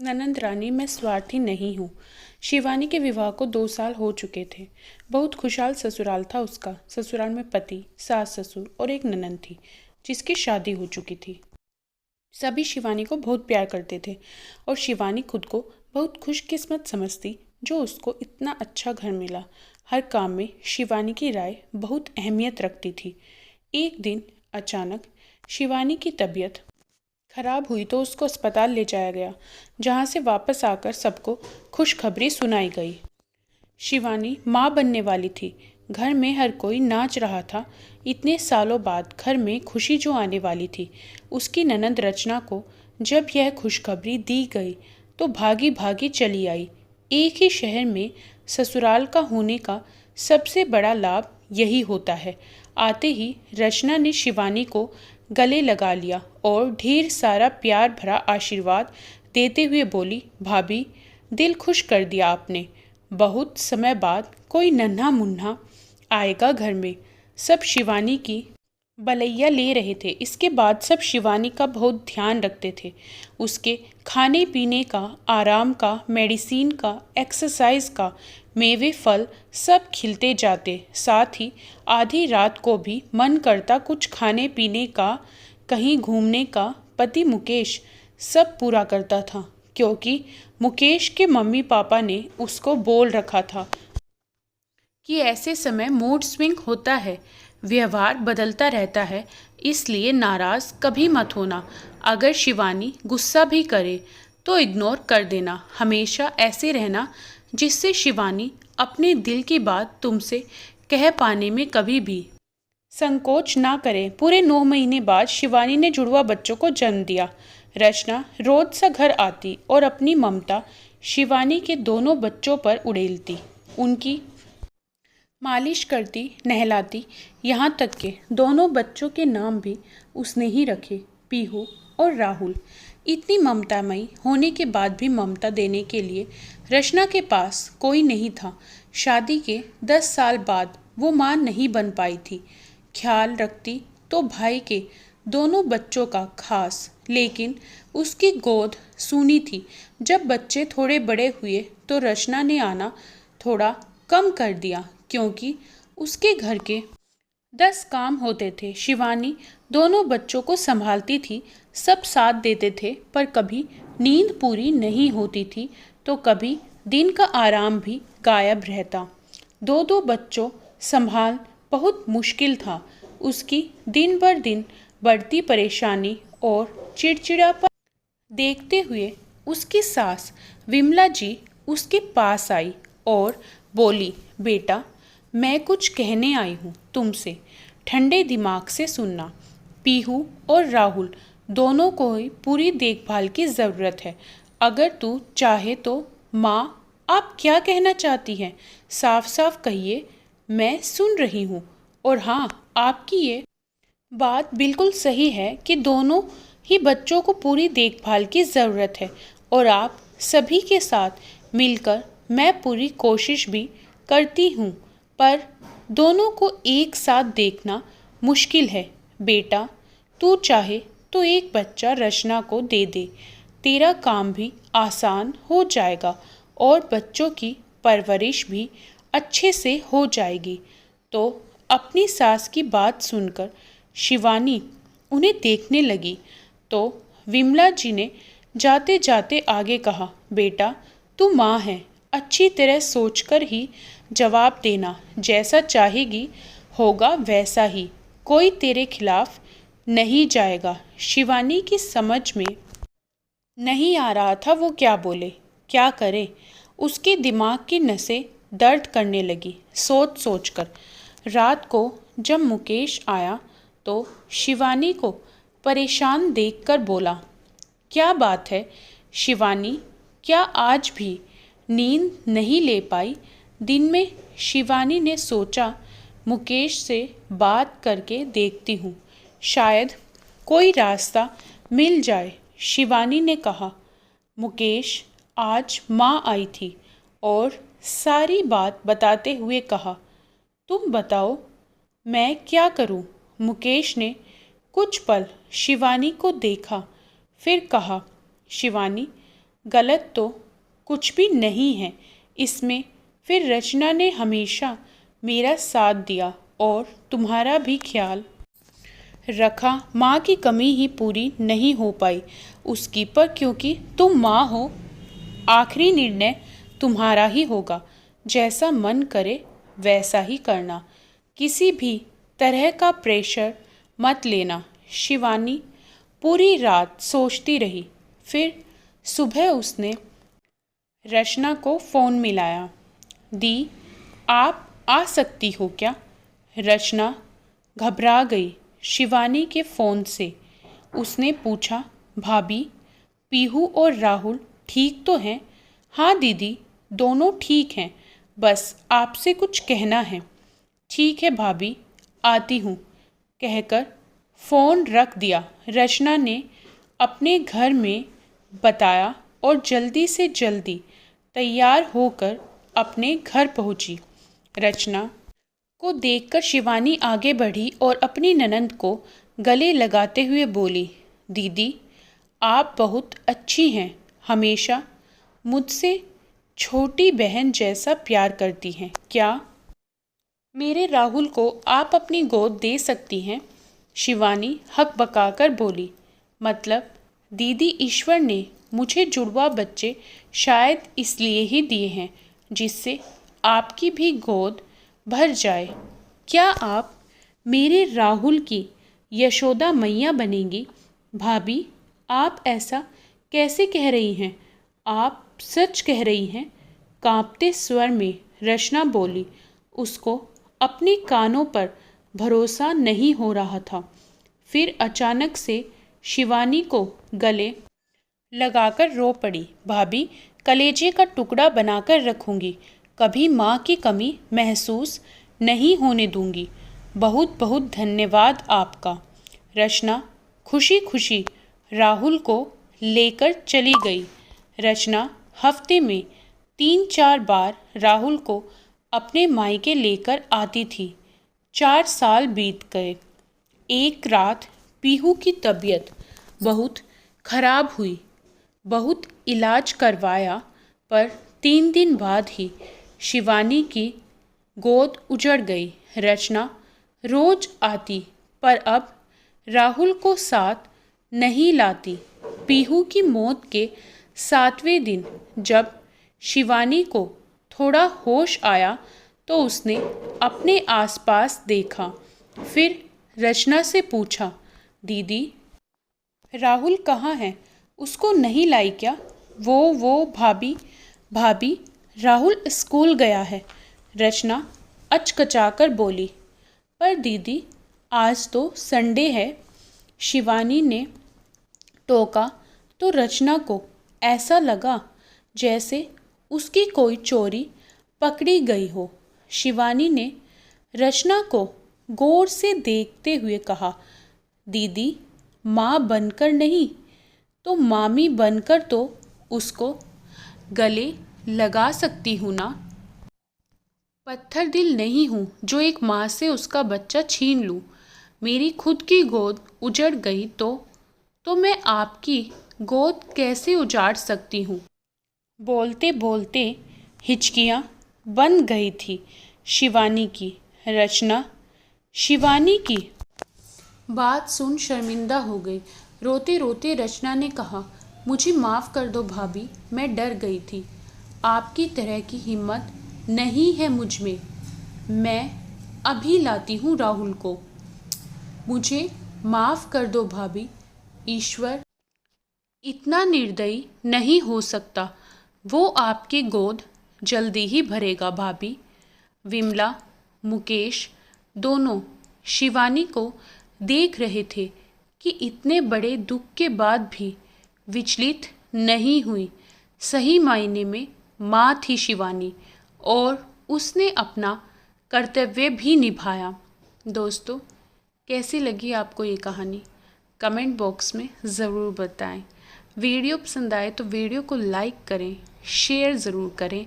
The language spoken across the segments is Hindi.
ननंद रानी, मैं स्वार्थी नहीं हूँ। शिवानी के विवाह को 2 साल हो चुके थे। बहुत खुशहाल ससुराल था उसका। ससुराल में पति, सास ससुर और एक ननंद थी जिसकी शादी हो चुकी थी। सभी शिवानी को बहुत प्यार करते थे और शिवानी खुद को बहुत खुशकिस्मत समझती जो उसको इतना अच्छा घर मिला। हर काम में शिवानी की राय बहुत अहमियत रखती थी। एक दिन अचानक शिवानी की तबीयत खराब हुई तो उसको अस्पताल ले जाया गया, जहाँ से वापस आकर सबको खुशखबरी सुनाई गई। शिवानी माँ बनने वाली थी। घर में हर कोई नाच रहा था। इतने सालों बाद घर में खुशी जो आने वाली थी, उसकी ननंद रचना को जब यह खुशखबरी दी गई तो भागी भागी चली आई। एक ही शहर में ससुराल का होने का सबसे बड़ा लाभ यही होता है। आते ही रचना ने शिवानी को गले लगा लिया और ढेर सारा प्यार भरा आशीर्वाद देते हुए बोली, भाभी, दिल खुश कर दिया आपने। बहुत समय बाद कोई नन्हा मुन्ना आएगा घर में। सब शिवानी की बलैया ले रहे थे। इसके बाद सब शिवानी का बहुत ध्यान रखते थे। उसके खाने पीने का, आराम का, मेडिसिन का, एक्सरसाइज का, मेवे फल सब खिलते जाते। साथ ही आधी रात को भी मन करता कुछ खाने पीने का, कहीं घूमने का। पति मुकेश सब पूरा करता था क्योंकि मुकेश के मम्मी पापा ने उसको बोल रखा था कि ऐसे समय मूड स्विंग होता है, व्यवहार बदलता रहता है, इसलिए नाराज़ कभी मत होना। अगर शिवानी गुस्सा भी करे तो इग्नोर कर देना। हमेशा ऐसे रहना जिससे शिवानी अपने दिल की बात तुमसे कह पाने में कभी भी संकोच ना करें। पूरे 9 महीने बाद शिवानी ने जुड़वा बच्चों को जन्म दिया। रचना रोज सा घर आती और अपनी ममता शिवानी के दोनों बच्चों पर उड़ेलती, उनकी मालिश करती, नहलाती, यहाँ तक कि दोनों बच्चों के नाम भी उसने ही रखे, पीहू और राहुल। इतनी ममतामयी होने के बाद भी ममता देने के लिए रचना के पास कोई नहीं था। शादी के 10 साल बाद वो माँ नहीं बन पाई थी। ख्याल रखती तो भाई के दोनों बच्चों का खास, लेकिन उसकी गोद सूनी थी। जब बच्चे थोड़े बड़े हुए तो रचना ने आना थोड़ा कम कर दिया क्योंकि उसके घर के 10 काम होते थे। शिवानी दोनों बच्चों को संभालती थी, सब साथ देते थे, पर कभी नींद पूरी नहीं होती थी तो कभी दिन का आराम भी गायब रहता। दो दो बच्चों संभाल बहुत मुश्किल था। उसकी दिन बर दिन बढ़ती परेशानी और चिड़चिड़ापन देखते हुए उसकी सास विमला जी उसके पास आई और बोली, बेटा, मैं कुछ कहने आई हूँ तुमसे, ठंडे दिमाग से सुनना। पीहू और राहुल दोनों को ही पूरी देखभाल की ज़रूरत है। अगर तू चाहे तो। माँ, आप क्या कहना चाहती हैं? साफ साफ कहिए, मैं सुन रही हूँ। और हाँ, आपकी ये बात बिल्कुल सही है कि दोनों ही बच्चों को पूरी देखभाल की ज़रूरत है और आप सभी के साथ मिलकर मैं पूरी कोशिश भी करती हूँ, पर दोनों को एक साथ देखना मुश्किल है। बेटा, तू चाहे तो एक बच्चा रचना को दे दे, तेरा काम भी आसान हो जाएगा और बच्चों की परवरिश भी अच्छे से हो जाएगी। तो अपनी सास की बात सुनकर शिवानी उन्हें देखने लगी तो विमला जी ने जाते जाते आगे कहा, बेटा, तू माँ है, अच्छी तरह सोचकर ही जवाब देना। जैसा चाहेगी होगा वैसा ही, कोई तेरे खिलाफ नहीं जाएगा। शिवानी की समझ में नहीं आ रहा था वो क्या बोले, क्या करे। उसके दिमाग की नसें दर्द करने लगी सोच सोचकर। रात को जब मुकेश आया तो शिवानी को परेशान देखकर बोला, क्या बात है शिवानी, क्या आज भी नींद नहीं ले पाई? दिन में शिवानी ने सोचा मुकेश से बात करके देखती हूँ, शायद कोई रास्ता मिल जाए। शिवानी ने कहा, मुकेश आज माँ आई थी और सारी बात बताते हुए कहा, तुम बताओ मैं क्या करूं? मुकेश ने कुछ पल शिवानी को देखा, फिर कहा, शिवानी, गलत तो कुछ भी नहीं है इसमें। फिर रचना ने हमेशा मेरा साथ दिया और तुम्हारा भी ख्याल रखा। माँ की कमी ही पूरी नहीं हो पाई उसकी, पर क्योंकि तुम माँ हो, आखिरी निर्णय तुम्हारा ही होगा। जैसा मन करे वैसा ही करना, किसी भी तरह का प्रेशर मत लेना। शिवानी पूरी रात सोचती रही। फिर सुबह उसने रचना को फ़ोन मिलाया। दी, आप आ सकती हो क्या? रचना घबरा गई शिवानी के फ़ोन से। उसने पूछा, भाभी, पीहू और राहुल ठीक तो हैं? हाँ दीदी, दोनों ठीक हैं, बस आपसे कुछ कहना है। ठीक है भाभी, आती हूँ, कहकर फ़ोन रख दिया। रचना ने अपने घर में बताया और जल्दी से जल्दी तैयार होकर अपने घर पहुंची। रचना को देखकर शिवानी आगे बढ़ी और अपनी ननंद को गले लगाते हुए बोली, दीदी, आप बहुत अच्छी हैं, हमेशा मुझसे छोटी बहन जैसा प्यार करती हैं। क्या मेरे राहुल को आप अपनी गोद दे सकती हैं? शिवानी हक बकाकर बोली, मतलब दीदी, ईश्वर ने मुझे जुड़वा बच्चे शायद इसलिए ही दिए हैं जिससे आपकी भी गोद भर जाए। क्या आप मेरे राहुल की यशोदा मैया बनेंगी? भाभी, आप ऐसा कैसे कह रही हैं? आप सच कह रही हैं? कांपते स्वर में रचना बोली। उसको अपने कानों पर भरोसा नहीं हो रहा था। फिर अचानक से शिवानी को गले लगाकर रो पड़ी। भाभी, कलेजे का टुकड़ा बनाकर रखूंगी, कभी माँ की कमी महसूस नहीं होने दूंगी। बहुत बहुत धन्यवाद आपका। रचना खुशी खुशी राहुल को लेकर चली गई। रचना हफ्ते में 3-4 बार राहुल को अपने मायके लेकर आती थी। 4 साल बीत गए। एक रात पीहू की तबीयत बहुत खराब हुई। बहुत इलाज करवाया, पर 3 दिन बाद ही शिवानी की गोद उजड़ गई। रचना रोज आती, पर अब राहुल को साथ नहीं लाती। पीहू की मौत के 7वें दिन जब शिवानी को थोड़ा होश आया तो उसने अपने आसपास देखा। फिर रचना से पूछा, दीदी, राहुल कहाँ है? उसको नहीं लाई क्या? वो भाभी, भाभी, राहुल स्कूल गया है। रचना अचकचाकर बोली, पर दीदी, आज तो संडे है। शिवानी ने टोका तो रचना को ऐसा लगा जैसे उसकी कोई चोरी पकड़ी गई हो। शिवानी ने रचना को गौर से देखते हुए कहा, दीदी, माँ बनकर नहीं तो मामी बनकर तो उसको गले लगा सकती हूँ ना। पत्थर दिल नहीं हूँ जो एक माँ से उसका बच्चा छीन लूँ। मेरी खुद की गोद उजड़ गई तो मैं आपकी गोद कैसे उजाड़ सकती हूँ? बोलते बोलते हिचकियाँ बन गई थी शिवानी की। रचना शिवानी की बात सुन शर्मिंदा हो गई। रोते रोते रचना ने कहा, मुझे माफ़ कर दो भाभी, मैं डर गई थी। आपकी तरह की हिम्मत नहीं है मुझ में। मैं अभी लाती हूँ राहुल को। मुझे माफ़ कर दो भाभी। ईश्वर इतना निर्दयी नहीं हो सकता। वो आपकी गोद जल्दी ही भरेगा भाभी। विमला, मुकेश दोनों शिवानी को देख रहे थे कि इतने बड़े दुख के बाद भी विचलित नहीं हुई। सही मायने में माँ थी शिवानी और उसने अपना कर्तव्य भी निभाया। दोस्तों, कैसी लगी आपको ये कहानी? कमेंट बॉक्स में ज़रूर बताएं। वीडियो पसंद आए तो वीडियो को लाइक करें, शेयर ज़रूर करें।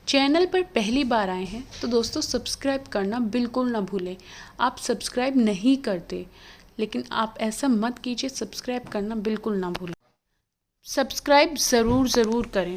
चैनल पर पहली बार आए हैं तो दोस्तों सब्सक्राइब करना बिल्कुल ना भूलें। आप सब्सक्राइब नहीं करते, लेकिन आप ऐसा मत कीजिए, सब्सक्राइब करना बिल्कुल ना भूलें। सब्सक्राइब ज़रूर ज़रूर करें।